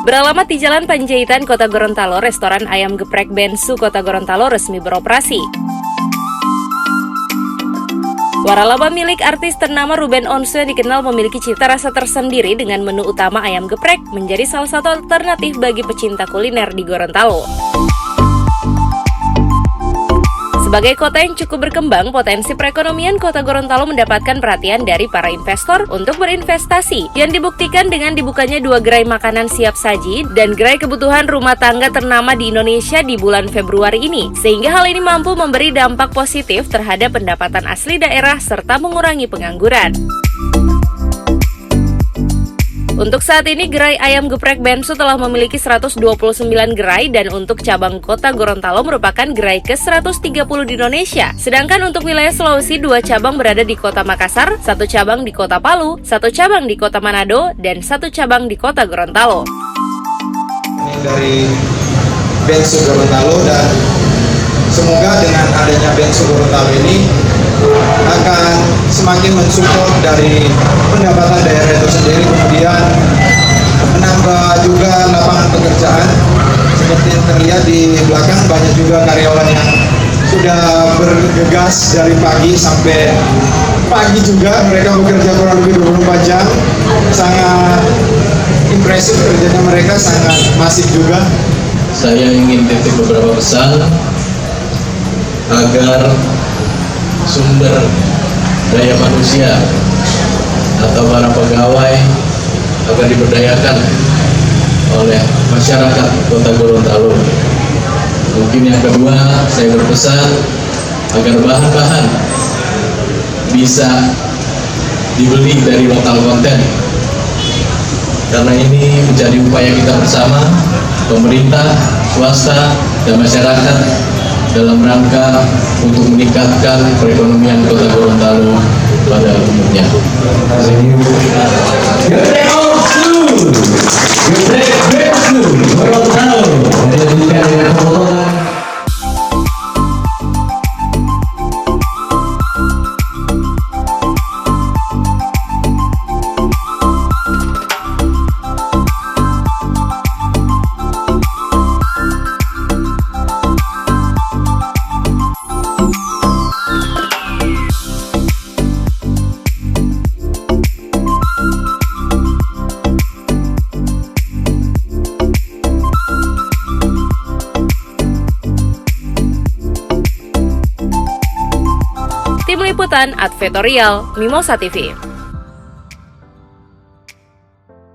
Beralamat di Jalan Panjaitan, Kota Gorontalo, restoran ayam geprek Bensu Kota Gorontalo resmi beroperasi. Waralaba milik artis ternama Ruben Onsu yang dikenal memiliki cita rasa tersendiri dengan menu utama ayam geprek menjadi salah satu alternatif bagi pecinta kuliner di Gorontalo. Sebagai kota yang cukup berkembang, potensi perekonomian Kota Gorontalo mendapatkan perhatian dari para investor untuk berinvestasi, yang dibuktikan dengan dibukanya 2 gerai makanan siap saji dan gerai kebutuhan rumah tangga ternama di Indonesia di bulan Februari ini, sehingga hal ini mampu memberi dampak positif terhadap pendapatan asli daerah serta mengurangi pengangguran. Untuk saat ini, gerai ayam geprek Bensu telah memiliki 129 gerai dan untuk cabang Kota Gorontalo merupakan gerai ke-130 di Indonesia. Sedangkan untuk wilayah Sulawesi, 2 cabang berada di Kota Makassar, 1 cabang di Kota Palu, 1 cabang di Kota Manado, dan 1 cabang di Kota Gorontalo. Ini dari Bensu Gorontalo, dan semoga dengan adanya Bensu Gorontalo ini akan semakin mensupport dari pendapatan daerah itu sendiri, kemudian menambah juga lapangan pekerjaan. Seperti yang terlihat di belakang, banyak juga karyawan yang sudah bergegas dari pagi sampai pagi juga, mereka bekerja kurang lebih 24 jam. Sangat impresif kerjanya mereka, sangat masif juga. Saya ingin titip beberapa pesan agar sumber daya manusia atau para pegawai agar diberdayakan oleh masyarakat Kota Gorontalo. Mungkin yang kedua, saya berpesan agar bahan-bahan bisa dibeli dari lokal konten, karena ini menjadi upaya kita bersama, pemerintah, swasta, dan masyarakat dalam rangka untuk meningkatkan perekonomian Kota Gorontalo pada umumnya. Tim Liputan Advertorial Mimosa TV.